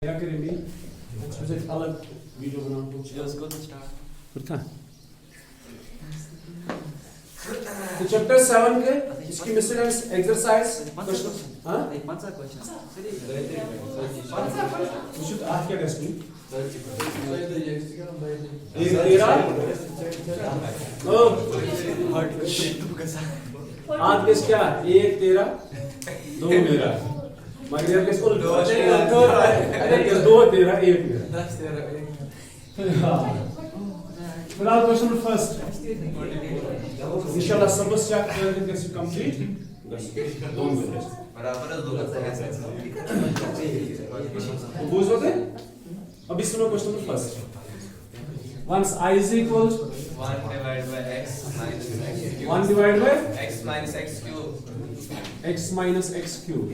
क्या करेंगे मुझे अलग वीडियो बनाना कुछ था। तो चैप्टर 7 के इसकी मिसलेनियस एक्सरसाइज क्वेश्चन हां एक मानसा क्वेश्चन मुझे आज क्या गस्ती एक तेरा ओ आज किस क्या एक तेरा दो मेरा मगर किस को दो अरे किस दो तेरा एक मेरा 10 तेरा एक फिलहाल क्वेश्चन फर्स्ट इंशाल्लाह सबस चैप्टर गस कंप्लीट दोन मिनट बराबर दो बुझ होते अब इसमें question first once I is equal 1 divided by x minus x cube 1 divided by x minus x cube x minus x cube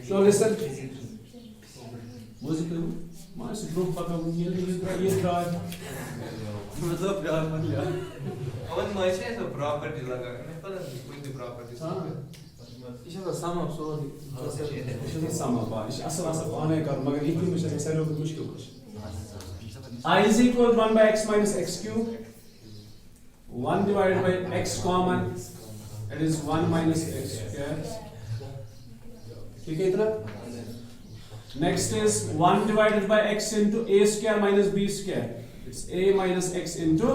so listen was it mas group pata ये drive मतलब यार मत यार अपन मशीन तो property लगा मैं पता नहीं कोई भी प्रॉपर्टी हां इशा का सम of so Isa some of इश असल आने कर मगर ये क्यों मुझे सारे लोग मुश्किल कुछ I is equal to 1 by x minus x cube 1 divided by x common it is 1 minus x square ठीक है इतना next is 1 divided by x into a square minus b square it's a minus x into a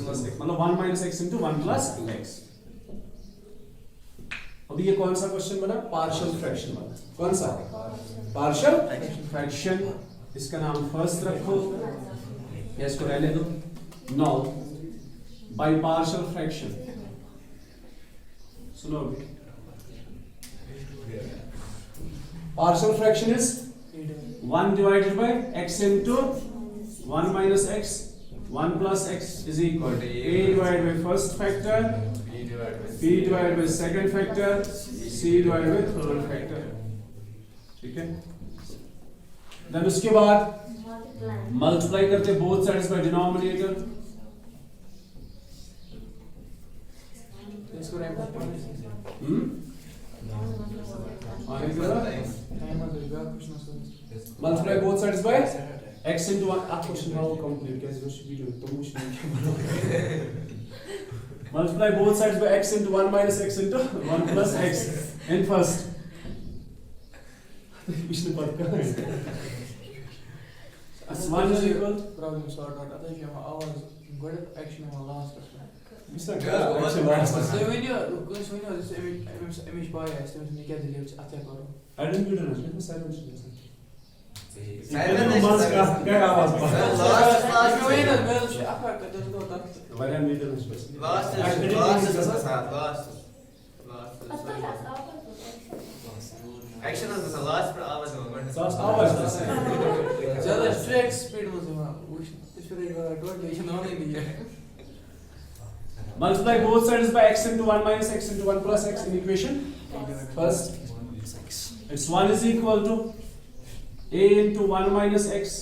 plus x मतलब 1 minus x into 1 plus x अभी ये कौन सा question बना partial fraction वाला कौन सा पार्शियल फ्रैक्शन इसका नाम फर्स्ट रखो या इसको रहने दो नो बाय पार्शियल फ्रैक्शन सुनो partial fraction is 1 divided by x into 1 minus x 1 plus x is equal to a divided by first factor b divided by second factor c divided by third factor ठीक है then उसके बाद multiply करते both sides by denominator इसको rank आगे करो multiply both sides by x into 1 आप question how complete कैसे उस वीडियो तो मुश्किल क्या बनाओगे multiply both sides by x into 1 minus x into 1 plus x in first इसने पढ़ कर as 1 is equal problem sort out आता है कि हम आवाज गुड एक्शन में लास्ट मिस्टर एक्शन लास्ट तो when you this image by as तो मैं क्या दिले कुछ आता करो I didn't do that let me silence this Silence क्या आवाज last मैं आपका कर दो तो बड़ा मीटर में last action is the last पर आवाज में आवाज ज्यादा ट्रैक स्पीड में से इस पर एक डॉट लेशन होने नहीं है multiply both sides by x into 1 minus x into 1 plus x in equation first it's 1 is equal to a into 1 minus x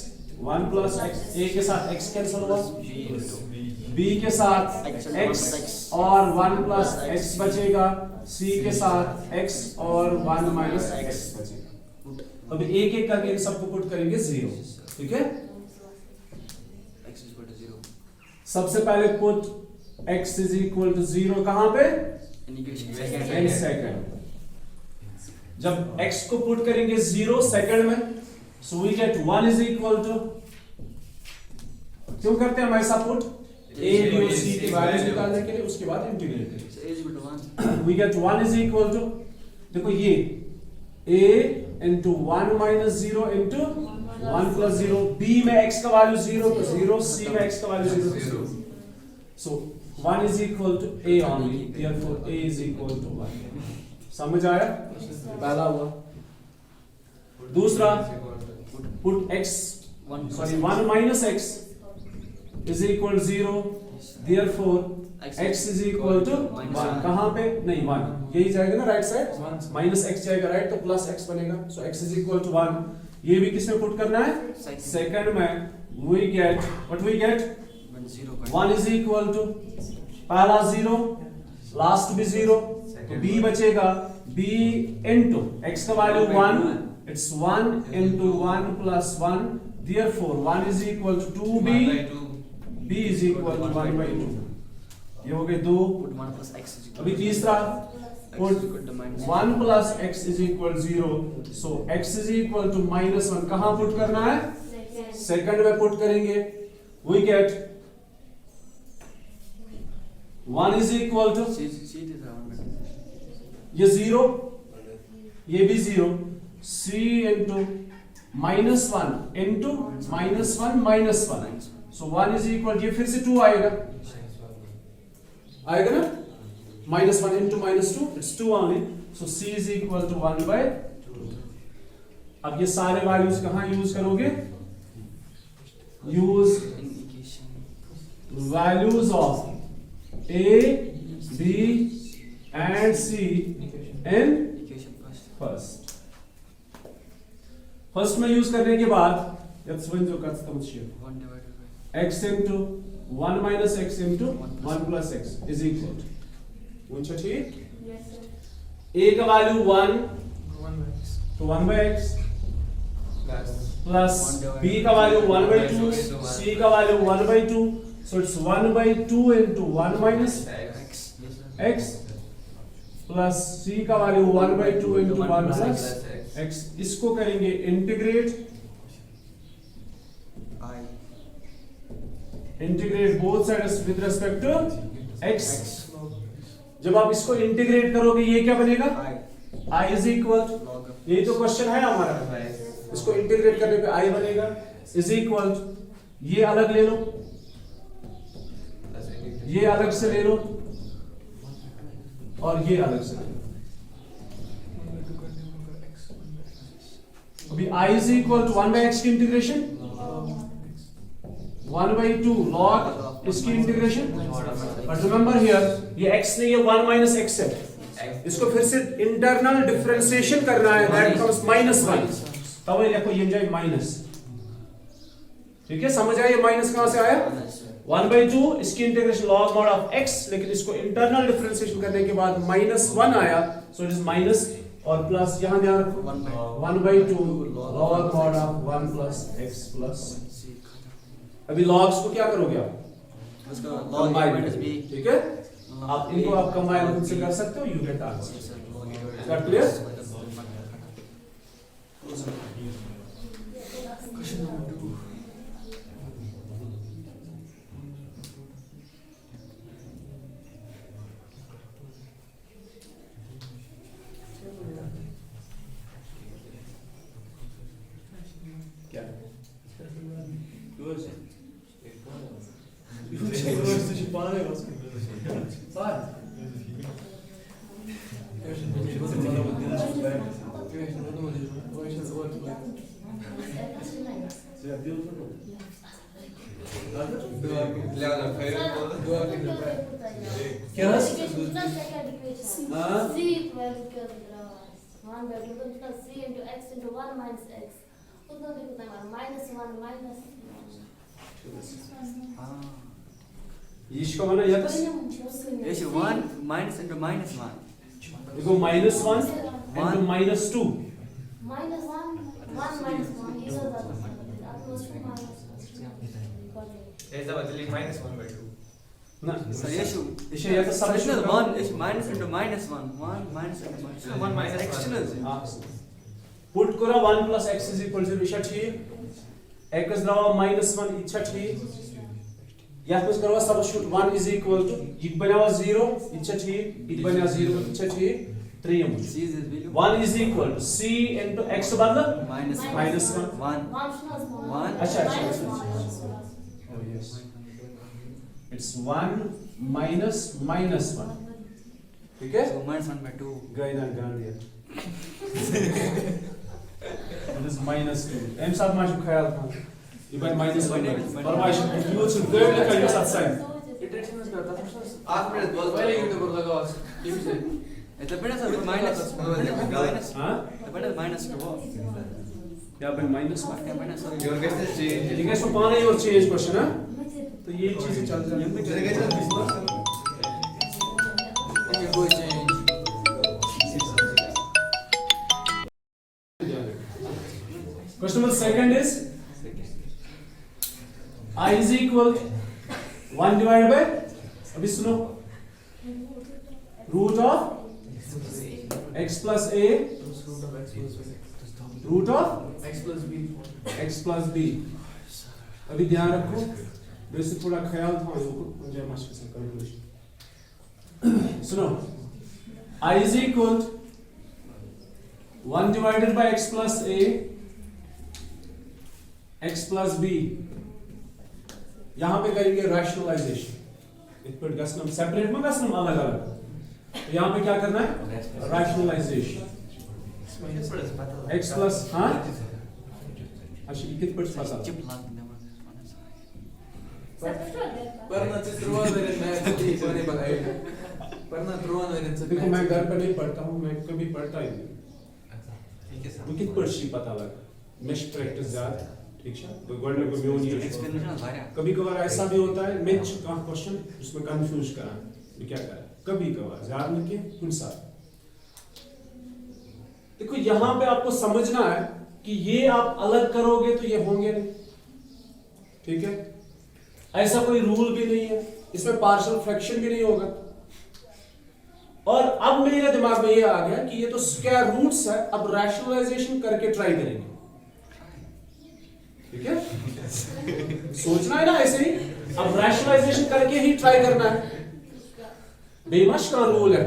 1 plus x a के साथ x कैंसिल हुआ b के साथ x और 1 plus x बचेगा c के साथ x और 1 minus x बचेगा अभी एक एक करके इन सबको पुट करेंगे 0 ठीक है x is equal to 0 सबसे पहले put x is equal to 0 कहां पे in second जब x को पुट करेंगे 0 सेकंड में so we get 1 is equal to क्यों करते हैं हम ऐसा पुट a b और c की वैल्यूज निकालने के लिए उसके बाद इंटीग्रेट करेंगे a is equal to 1 we get 1 is equal to देखो ये a into 1 minus 0 into 1 plus 0 b में x का वैल्यू 0 तो 0 c में x का वैल्यू 0 तो 0 so 1 is equal to a only therefore a is equal to 1 समझ आया पहला हुआ दूसरा put x 1 minus x is equal to 0 therefore x is equal to 1 कहां पे नहीं 1 यही जाएगा ना राइट साइड माइनस x जाएगा राइट तो प्लस x बनेगा सो x is equal to 1 ये भी किसमें पुट करना है सेकंड में we get what we get 1 is equal to पहला 0 लास्ट भी 0 तो b बचेगा b b into x का value 1, it's 1 into 1 plus 1, therefore 1 is equal to 2b, 1 by 2 b is equal to 1 by 2. ये हो गए 2. Put 1 plus x is equal अभी तीसरा put to minus 1 plus x is equal to 0, so x is equal to minus 1 कहाँ put करना है? Second में put करेंगे. We get 1 is equal to C this is 1 ये 0, ये भी 0, c into minus 1 into minus 1 minus 1, so 1 is equal, ये फिर से 2 आएगा ना, minus 1 into minus 2, it's 2 only, so c is equal to 1 by 2. अब ये सारे वैल्यूज कहाँ यूज करोगे? Use in equation values of a, b and c in equation first. First में यूज करने के बाद jetzt wollen wir ganz damit hier 1 divided by x into 1 minus x into 1 plus x is equal to मुझे ठीक? a का value 1 तो 1 by x plus b का value 1 by 2, c का value 1 by 2, so it's 1 by 2 into 1 minus x. Yes sir. x plus c का value 1 by 2 into 1 plus x. इसको करेंगे integrate, I integrate both sides with respect to x. जब आप इसको integrate करोगे ये क्या बनेगा? I i is equal to, log of यही तो क्वेश्चन है हमारा. इसको इंटीग्रेट करने पे i बनेगा इज इक्वल टू, ये अलग ले लो, ये अलग से ले लो और ये अलग से ले लो. अभी i is equal to 1 by x की इंटीग्रेशन, 1 by 2 log इसकी इंटीग्रेशन. बट रिमेंबर हियर ये x नहीं है, 1 minus x है. इसको फिर से इंटरनल डिफरेंशिएशन करना है, दैट कम्स -1. तब ये देखो ये जाए माइनस. ठीक है, समझ आया ये माइनस कहां से आया? 1 by 2 इसकी integration log mod of x, लेकिन इसको इंटरनल डिफरेंशिएशन करने के बाद -1 आया, सो इट इज माइनस और प्लस. यहां ध्यान रखो 1 by 2 log mod of 1 plus x plus. C. अभी logs को क्या करोगे आप? उसका log a Combine. minus b. ठीक है, आप इनको आप कंबाइन से कर सकते हो, you get answer. Yes sir. Log a Is that clear? Question number 2. क्या? इसको माना या तो Yes 1 minus into minus 1. देखो -1 into -2. ऐसा बदली -1 by 2 ना So yes you. इसे या तो सब Additional 1 is minus into minus 1. 1 minus into minus 1. 1 minus External. हां पुट करा 1 plus x is equal to इशा ठीक. x द्रावा -1 इच्छा ठीक. या कुछ करवा सब शुट 1 is equal to इक बनावा 0 इच्छा ठीक, इक बना 0 इच्छा ठीक. 3 हम C is this value. 1 is equal to c into x बदला Minus -1. 1. अच्छा. Oh yes. It's 1 minus -1. ठीक है? So minus 1 by 2. Gaina Gandhi. It is -2. Em sabe mais do que ela, cara. E vai -1. Para mais, you should go look at your side. Iterations करता था. आप मेरे दोस्त पहले YouTube पर लगा उस टीवी से. It's a bit of minus. Minus. हाँ? The bit of minus to what? या फिर -1. Okay, minus. Your guess is change ठीक है, इसको पाना और चेंज क्वेश्चन है. तो ये चीजें चल Young जाएंगी. bit मेरे guess is Okay, go change. Question number second is I is equal 1 divided by, अभी सुनो, root of x plus a root of x plus b x plus b. अभी ध्यान रखो, वैसे थोड़ा ख्याल था मुझे मास्टर से कैलकुलेशन. सुनो, I is equal 1 divided by x plus a x plus b. यहाँ पे करेंगे रैशनलाइजेशन. इतने गस्नम सेपरेट में गस्नम अलग अलग. तो यहाँ पे क्या करना है? रैशनलाइजेशन. x plus हाँ? अच्छा ये कितने पता? पढ़ना शुरुआत में मैं ठीक होने वाला है. पढ़ना शुरुआत में देखो मैं घर पर नहीं पढ़ता हूँ, मैं कभी पढ़ता ही नहीं. ठीक है सर. मुझे कितने पर्ची पता लगा? मैं प्रैक्टिस ज़्यादा. ठीक है? तो गवर्नर को भी होनी है. कभी कभार ऐसा भी होता है मैं का क्वेश्चन उसमें कंफ्यूज करा. मैं क्या करा? कभी कभार ज़्यादा नहीं कि कुछ साल. देखो यहाँ पे आपको समझना है कि ये आप अलग करोगे तो ये होंगे नहीं. ठीक है? ऐसा कोई रूल भी नहीं है. इसमें पार्शियल फ्रैक्शन भी नहीं होगा. और अब मेरे दिमाग में ये आ गया कि ये तो स्क्वायर रूट्स है. अब रैशनलाइजेशन करके ट्राई करेंगे. ठीक है? सोचना है ना ऐसे ही. अब रैशनलाइजेशन करके ही ट्राई करना है. बेमश का रूल है.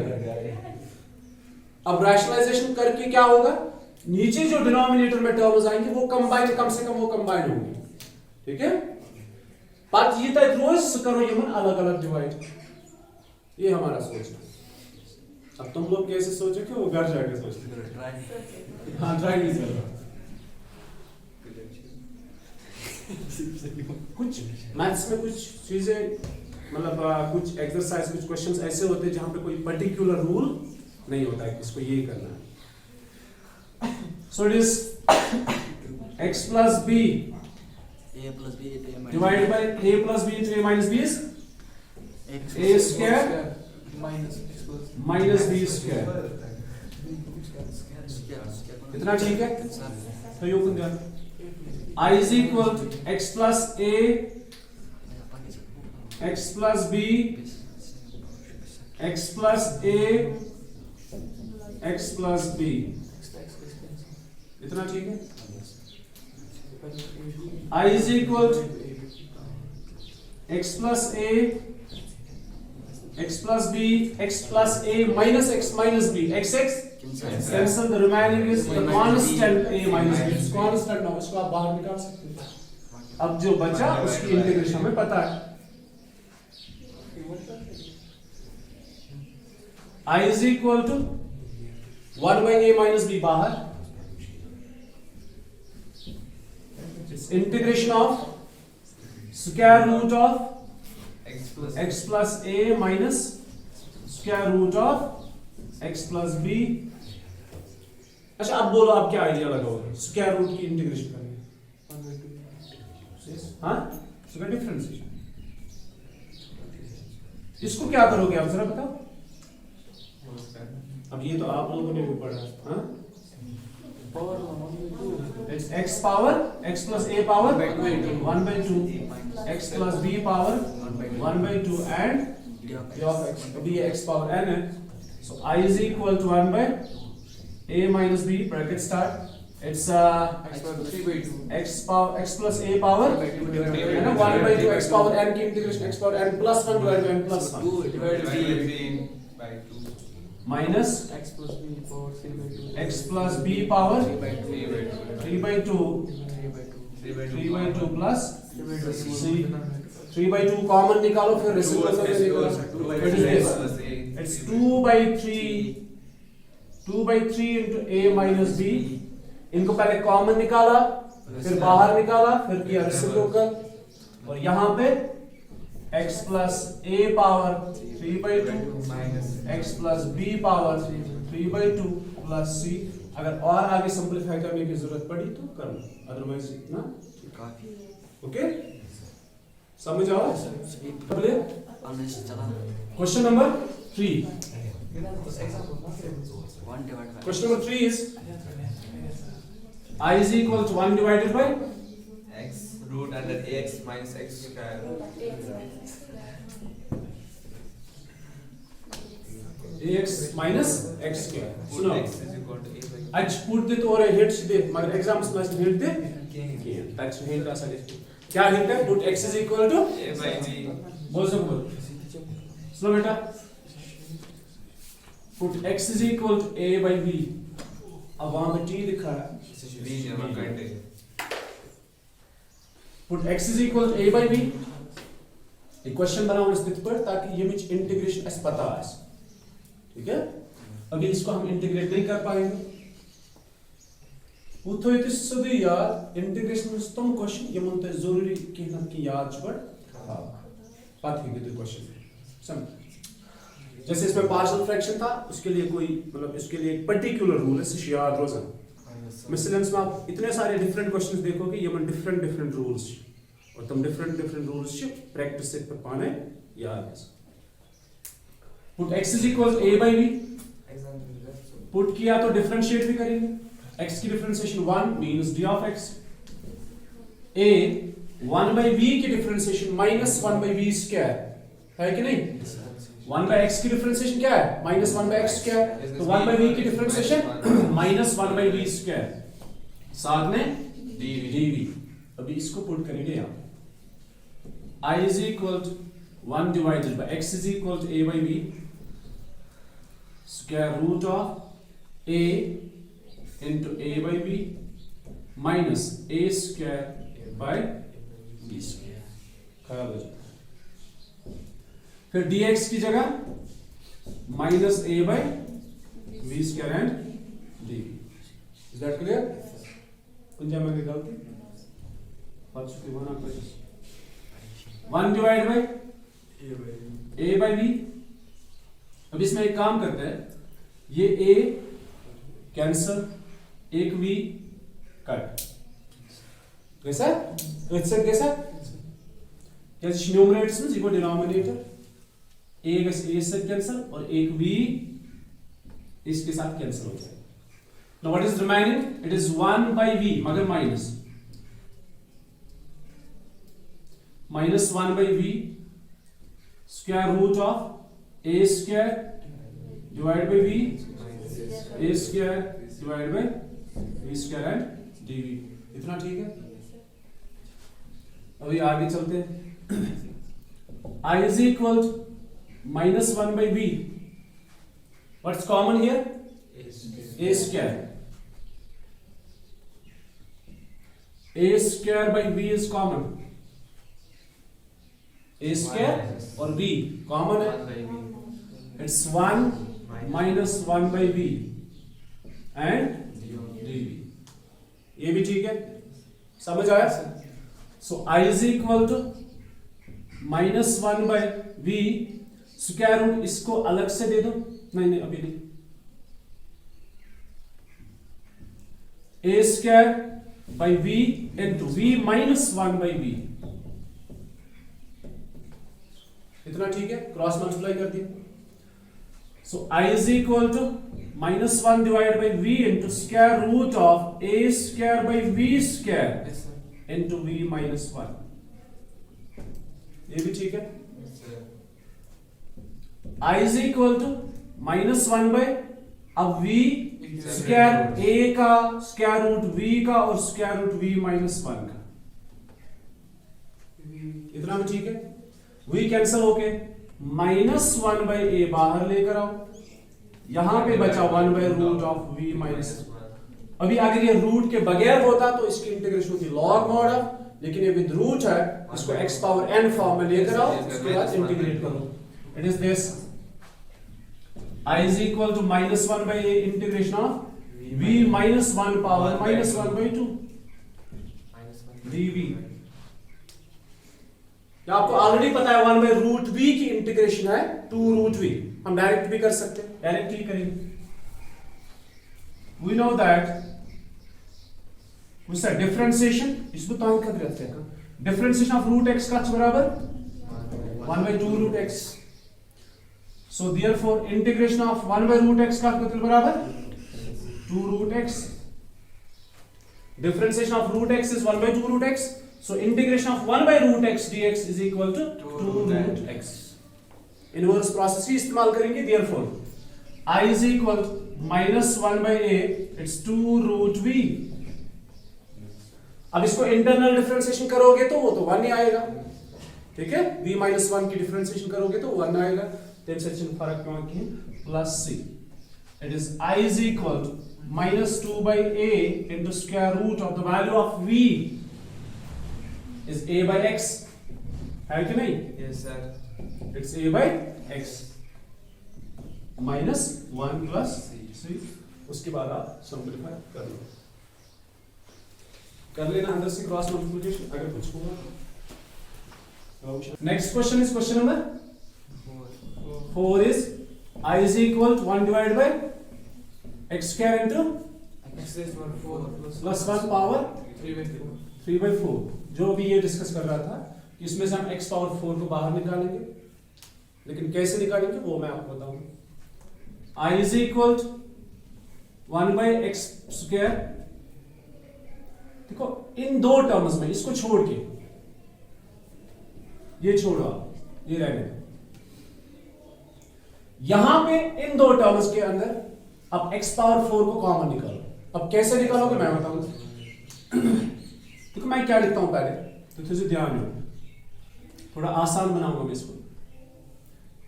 अब रैशनलाइजेशन करके क्या होगा? नीचे जो डिनोमिनेटर में टर्म्स आएंगे वो कंबाइन, कम से कम वो कंबाइन होंगे. ठीक है? बात ये तय रोज करो ये मन अलग अलग डिवाइड. ये हमारा सोचना. अब तुम लोग कैसे सोचो कि वो घर जाके सोचो. हाँ ट्राई नहीं कर रहा. कुछ मैथ्स में कुछ चीजें मतलब कुछ एक्सरसाइज, कुछ क्वेश्चंस ऐसे होते हैं जहां पे कोई पर्टिकुलर रूल नहीं होता है इसको ये करना है. So it is x plus b a plus b divided by a plus b into a minus b is a square minus b square. इतना ठीक है? तो यो कुछ जान I is equal to x plus a x plus b x plus a x plus b. इतना ठीक है? I is equal to x plus a x plus b x plus a minus x minus b. x cancel, the remaining is the constant a minus b. It's constant now. इसको आप बाहर निकाल सकते हैं. अब जो बचा उसकी इंटीग्रेशन हमें पता है. I is equal to 1 by a minus b बाहर. It's integration of square root of x plus a minus square root of x plus b. अच्छा अब बोलो आप क्या आइडिया लगाओगे स्क्वायर रूट की इंटीग्रेशन करने. हाँ इसका डिफरेंशिएशन. इसको क्या करोगे आप जरा बताओ. अब ये तो आप लोगों ने भी पढ़ा. हाँ it's x power x plus a power 1 by 2 x plus b power 1 by 2 and d of x. अभी ये x power n है. So I is equal to 1 by a minus b bracket start. It's x power 3 by 2 x plus a power है ना 1 by 2 x power n की integration x power n plus 1 divided by n plus 1 divided by 2 minus x plus b power 3 by 2 x plus b power 3 by 2 3 by 2 plus c. 3 by 2 common निकालो फिर reciprocal में निकालो. It's 2 by 3 into a minus b. इनको पहले common निकाला फिर बाहर निकाला फिर किया रेसिप्रोकल. और यहाँ पे x plus a power 3 by 2 x plus b power 3 by 2 plus c. अगर और आगे सिंपलीफाई करने की जरूरत पड़ी तो कर लो, अदरवाइज इतना काफी. ओके समझ आओ. Question number 3. One divided by Question number 3 is I is equal to 1 divided by x root under ax minus x square. ax minus x square. Put सुनो x is equal to a by आज put दे तो और hits दे मगर exams में hit they that's hint आसा दे क्या hint है put x is equal to a by b. बोल बोल सुनो बेटा put x is equal to a by b अब वहां पे t लिखा है b जमा करते put x is equal to a by b एक क्वेश्चन बनाओ इस स्थिति पर ताकि ये मिच इंटीग्रेशन अस पता है ठीक है अभी इसको हम इंटीग्रेट नहीं कर पाएंगे वो तो इतने सदी यार इंटीग्रेशन में तुम क्वेश्चन ये मुझे जरूरी कि ना कि याद चुपर बात ही कितने क्वेश्चन समझ जैसे इसमें पार्शियल फ्रैक्शन था उसके लिए कोई मतलब इसके लिए एक पर्टिकुलर रूल है इसे याद रोज़ाना मिसलेंस में आप इतने सारे डिफरेंट क्वेश्चंस देखोगे ये में डिफरेंट रूल्स और तुम डिफरेंट रूल्स से प्रैक्टिस से पर पाने याद है put x is equal to a by b put किया तो डिफरेंशिएट भी करेंगे x की differentiation 1 means d of x a 1 by b की differentiation minus 1 by b square है कि नहीं 1 by x की डिफरेंशिएशन क्या है minus 1 by x स्क्वायर तो 1 by b की differentiation minus 1 by b square साथ में dv अभी इसको पुट करेंगे यहां I is equal to 1 divided by x is equal to a by b square root of a into a by b minus a square by b square ख्याल हो जाए फिर dx की जगह minus a by b square and dv is that clear कुछ जमा की गलती बात चुकी होना पड़ेगा 1 divided by a by b अब इसमें एक काम करते हैं ये a कैंसल एक v कट कैसा कैसा कैसे न्यूमरेटर्स में इक्वल डिनोमिनेटर a a से कैंसल और एक v इसके साथ कैंसल हो जाएगा now what is remaining it is 1 by v मगर minus 1 by v square root of a square divided by v a square divided by v square and dv इतना ठीक है अभी आगे चलते हैं I is equal to minus 1 by v what's common here a square by v is common a square और b common है it's 1 minus 1 by b and dv ये भी ठीक है समझ आया so I is equal to minus 1 by v square root इसको अलग से दे दो नहीं अभी नहीं a square by v into v minus 1 by v इतना ठीक है क्रॉस मल्टीप्लाई कर दिया सो I is equal to minus 1 divided by v into square root of a square by v square into v minus 1 ये भी ठीक है I is equal to minus 1 by अब v स्क्वायर a का square root v का और square root v minus 1 का इतना भी ठीक है v कैंसिल होके minus 1 by a बाहर लेकर आओ यहां पे बचा 1 by root of v minus अभी अगर ये रूट के बगैर होता तो इसकी इंटीग्रेशन होती log mod ऑफ लेकिन ये विद रूट है इसको x पावर n फॉर्म में लेकर आओ उसके बाद इंटीग्रेट करो it is this I is equal to minus 1 by a integration of v minus 1 power minus 1 by 2 dv या आपको ऑलरेडी पता है 1 by root v की इंटीग्रेशन है 2 root v हम डायरेक्ट भी कर सकते हैं डायरेक्ट ही करेंगे we know that उसका डिफरेंशिएशन इसको तो हम कर रहे हैं डिफरेंशिएशन ऑफ root x का बराबर 1 by 2 root x so therefore integration of 1 by root x का मतलब बराबर 2 root x Differentiation of root x is 1 by 2 root x. So integration of 1 by root x dx is equal to 2 root x. Inverse process ही इस्तेमाल करेंगे. Therefore, I is equal to minus 1 by a. It's 2 root v. अब इसको internal differentiation करोगे तो वो तो 1 ही आएगा. ठीक है, v minus 1 की डिफरेंशिएशन करोगे तो 1 आएगा. तेरे से चिन्ह फर्क क्यों की plus c. It is I is equal to minus 2 by a into square root of the value of v is a by x. है कि नहीं? Yes sir. It's a by x minus 1 plus c. उसके बाद आप simplify कर लो. कर लेना अंदर से क्रॉस मल्टीप्लिकेशन अगर कुछ हुआ. Next question is question number 4 is I is equal to 1 divided by x square into x raised to 4 plus 1 power 3 by 4. 3 by 4. जो भी ये डिस्कस कर रहा था कि इसमें से हम x पावर 4 को बाहर निकालेंगे, लेकिन कैसे निकालेंगे वो मैं आपको बताऊंगा. I is equal to 1 by x square. देखो इन दो टर्म्स में इसको छोड़ के ये छोड़ो आप, ये रहने दो. यहां पे इन दो टर्म्स के अंदर अब x पावर 4 को कॉमन निकालो. अब कैसे निकालोगे मैं बताऊंगा. देखो मैं क्या लिखता हूं पहले तो तुझे ध्यान दो, थोड़ा आसान बनाऊंगा मैं इसको.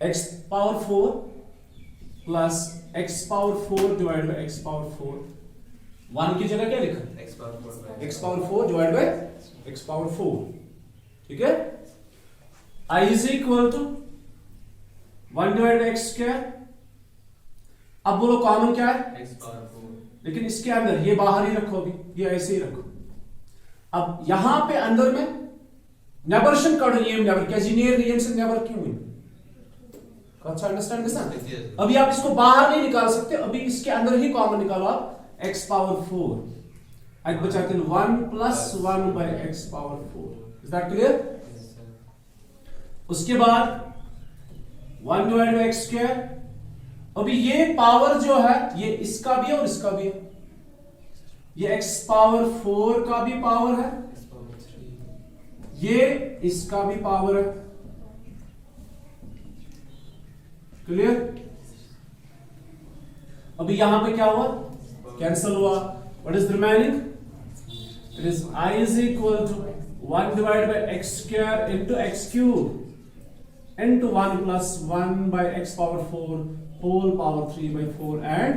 x power 4 plus x power 4 divide by x power 4. 1 की जगह क्या लिखा? X power 4 by x power 4 divide by x power 4. ठीक है. I is equal to 1 divide by x square. अब बोलो कॉमन क्या है? X power 4. लेकिन इसके अंदर ये बाहर ही रखो, अभी ये ऐसे ही रखो. अब यहां पे अंदर में नेबरशन का नियम, नेबर कैजिनियर नियम से नेबर क्यों हुई? अच्छा अंडरस्टैंड करना. अभी आप इसको बाहर नहीं निकाल सकते, अभी इसके अंदर ही कॉमन निकालो आप. x पावर 4 आज बचाते हैं 1 plus 1 by x power 4. Is that clear? उसके बाद 1 डिवाइड बाय x स्क्वायर. अभी ये पावर जो है ये इसका भी है और इसका भी है. ये x पावर 4 का भी पावर है, X power 3. ये इसका भी पावर है. क्लियर? अभी यहां पे क्या हुआ? कैंसल हुआ. What is remaining? It is I is equal to 1 divided by x square into x cube into 1 plus 1 by x power 4 whole power 3 by 4 and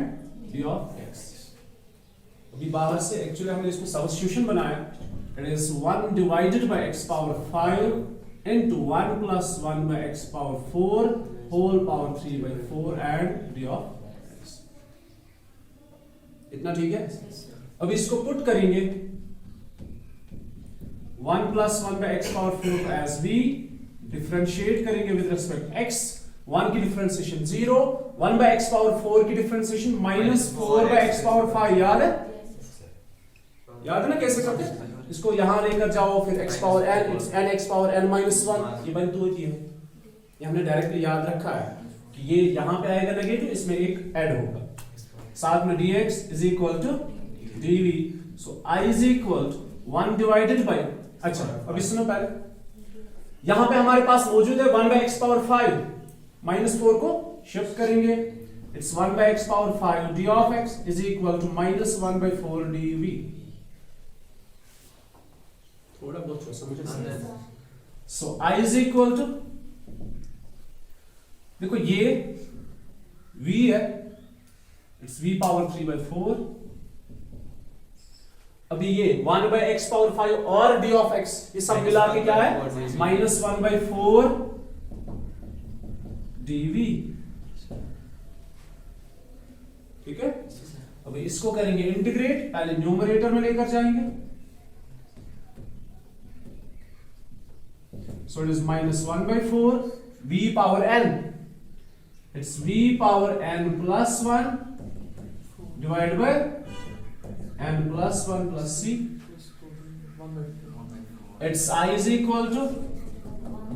d of x. अभी बाहर से एक्चुअली हमने इसको सब्स्टिट्यूशन बनाया. It is 1 divided by x power 5 into 1 plus 1 by x power 4 whole power 3 by 4 and d of x. इतना ठीक है. अब इसको पुट करेंगे 1 plus 1 by x power 4 को as v डिफरेंशिएट करेंगे विद रिस्पेक्ट x. 1 की डिफरेंशिएशन 0, 1 by x पावर 4 की डिफरेंशिएशन -4 by x पावर 5. याद है? याद है ना कैसे करते हैं? इसको यहां लेकर जाओ, फिर x power n, it's n x power n -1. ये बनती होती है. ये हमने डायरेक्टली याद रखा है कि ये यहां पे आएगा नेगेटिव, इसमें एक ऐड होगा साथ में dx is equal to dv. so I is equal to 1 divided by. अच्छा अभी सुनो पहले, यहां पे हमारे पास मौजूद है 1 by x पावर 5. -4 को शिफ्ट करेंगे. It's 1 by x power 5 d of x is equal to -1 by 4 dv. थोड़ा बहुत समझे. so I is equal to, देखो ये v है, इट्स v पावर 3 by 4. अभी ये 1 by x पावर 5 और d of x ये सब मिला के क्या है? -1 by 4 dv. ठीक है. अभी इसको करेंगे इंटीग्रेट. पहले न्यूमरेटर में लेकर जाएंगे. so it is -1 by 4 v power n. it's v power n plus 1 divided by n plus 1 plus c. it's I is equal to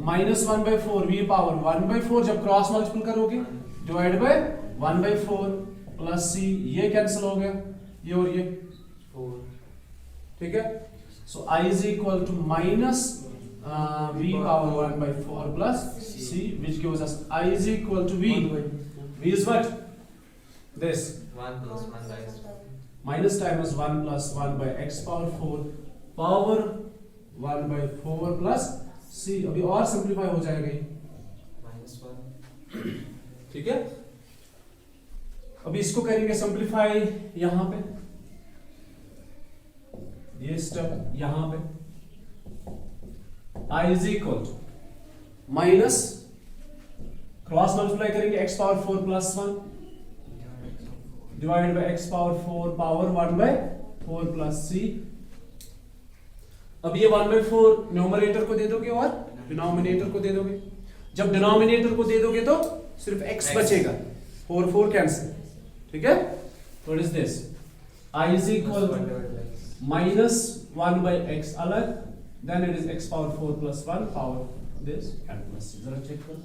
-1 by 4 v power 1 by 4 जब क्रॉस मल्टीपल करोगे divide by 1 by 4 plus c. ये cancel हो गया, ये और ये 4. ठीक है? So I is equal to minus v power 1 by 4 plus c, which gives us I is equal to v. V is what? This 1 plus 1 by x. minus times 1 plus 1 by x power 4 power 1 by 4 plus c. अभी और simplify हो जाएगा ये, -1. ठीक है? अभी इसको करेंगे सिंप्लीफाई यहां पे, ये स्टेप यहां पे I is equal to minus cross multiply करेंगे x power 4 plus 1 divided by x power 4 power 1 by 4 plus c. अब ये 1 बाय 4 न्यूमरेटर को दे दोगे और डिनोमिनेटर को दे दोगे. जब डिनोमिनेटर को दे दोगे तो सिर्फ x बचेगा, 4 4 कैंसिल, ठीक है? What is this? I is equal to minus 1 by x अलग, then it is x power 4 plus 1 power this and plus c. जरा चेक करो.